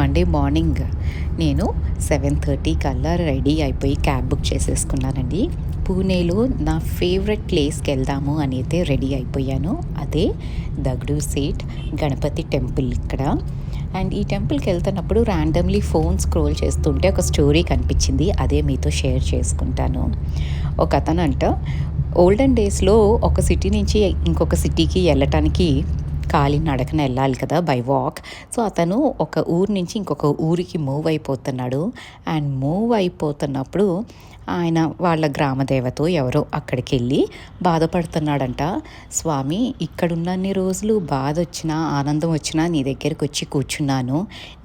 Monday morning నేను 7:30 కల్లా ready అయిపోయి క్యాబ్ బుక్ చేసేసుకున్నానండి. పూణేలో నా ఫేవరెట్ ప్లేస్కి వెళ్దాము అని అయితే రెడీ అయిపోయాను. అదే దగ్డు సేట్ గణపతి టెంపుల్ ఇక్కడ. అండ్ ఈ టెంపుల్కి వెళ్తున్నప్పుడు ర్యాండమ్లీ ఫోన్ స్క్రోల్ చేస్తుంటే ఒక స్టోరీ కనిపించింది. అదే మీతో షేర్ చేసుకుంటాను. ఒక అతనంట ఓల్డెన్ డేస్లో ఒక సిటీ నుంచి ఇంకొక సిటీకి వెళ్ళటానికి నడకన వెళ్ళాలి కదా బై వాక్. సో అతను ఒక ఊరు నుంచి ఇంకొక ఊరికి మూవ్ అయిపోతున్నాడు. అండ్ మూవ్ అయిపోతున్నప్పుడు ఆయన వాళ్ళ గ్రామదేవతో ఎవరో అక్కడికి వెళ్ళి బాధపడుతున్నాడంట. స్వామి, ఇక్కడున్నన్ని రోజులు బాధ వచ్చినా ఆనందం వచ్చినా నీ దగ్గరికి వచ్చి కూర్చున్నాను,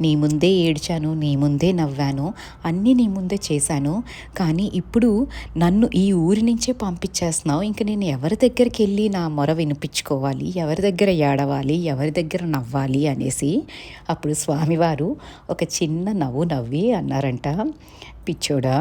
నీ ముందే ఏడ్చాను, నీ ముందే నవ్వాను, అన్నీ నీ ముందే చేశాను. కానీ ఇప్పుడు నన్ను ఈ ఊరి నుంచే పంపించేస్తున్నావు. ఇంక నేను ఎవరి దగ్గరికి వెళ్ళి నా మొర వినిపించుకోవాలి, ఎవరి దగ్గర ఏడవాలి, ఎవరి దగ్గర నవ్వాలి అనేసి అప్పుడు స్వామివారు ఒక చిన్న నవ్వు నవ్వి అన్నారంట, పిచ్చోడా,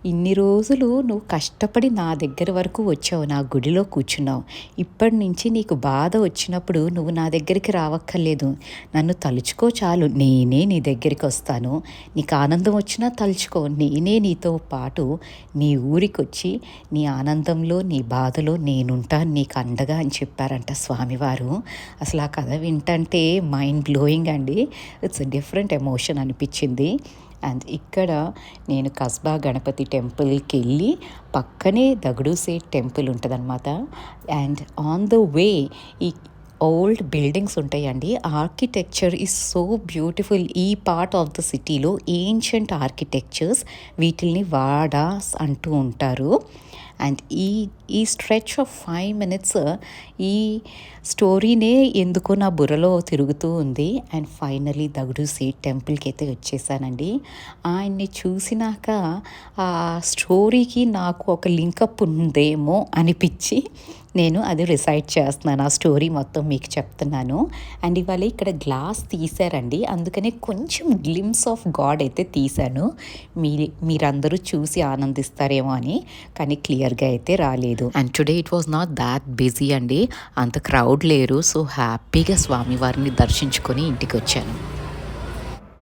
ఇన్ని రోజులు నువ్వు కష్టపడి నా దగ్గర వరకు వచ్చావు, నా గుడిలో కూర్చున్నావు. ఇప్పటి నుంచి నీకు బాధ వచ్చినప్పుడు నువ్వు నా దగ్గరికి రావక్కర్లేదు, నన్ను తలుచుకో చాలు, నేనే నీ దగ్గరికి వస్తాను. నీకు ఆనందం వచ్చినా తలుచుకో, నేనే నీతో పాటు నీ ఊరికి వచ్చి నీ ఆనందంలో నీ బాధలో నేనుంటాను నీకు అండగా అని చెప్పారంట స్వామివారు. అసలు ఆ కథ వింటంటే మైండ్ బ్లోయింగ్ అండి. ఇట్స్ డిఫరెంట్ ఎమోషన్ అనిపించింది. అండ్ ఇక్కడ నేను కస్బా గణపతి టెంపుల్కి వెళ్ళి పక్కనే దగడు సేట్ టెంపుల్ ఉంటుందన్నమాట. అండ్ ఆన్ ద వే ఈ ఓల్డ్ బిల్డింగ్స్ ఉంటాయండి. Architecture is so beautiful. ఈ పార్ట్ ఆఫ్ ద సిటీలో ఏన్షియంట్ ఆర్కిటెక్చర్స్, వీటిల్ని వాడాస్ అంటూ ఉంటారు. అండ్ ఈ స్ట్రెచ్ ఆఫ్ 5 minutes ఈ స్టోరీనే ఎందుకో నా బుర్రలో తిరుగుతూ ఉంది. అండ్ ఫైనలీ దగడు సేట్ టెంపుల్కి అయితే వచ్చేసానండి. ఆయన్ని చూసినాక ఆ స్టోరీకి నాకు ఒక లింకప్ ఉందేమో అనిపించి నేను అది రిసైట్ చేస్తున్నాను, ఆ స్టోరీ మొత్తం మీకు చెప్తున్నాను. అండ్ ఇవాళ ఇక్కడ గ్లాస్ తీశారండి, అందుకనే కొంచెం గ్లిమ్స్ ఆఫ్ గాడ్ అయితే తీశాను. మీరందరూ చూసి ఆనందిస్తారేమో అని, కానీ క్లియర్గా అయితే రాలేదు. And today it was not that busy అండి, అంత క్రౌడ్ లేరు. సో హ్యాపీగా స్వామివారిని దర్శించుకొని ఇంటికి వచ్చాను.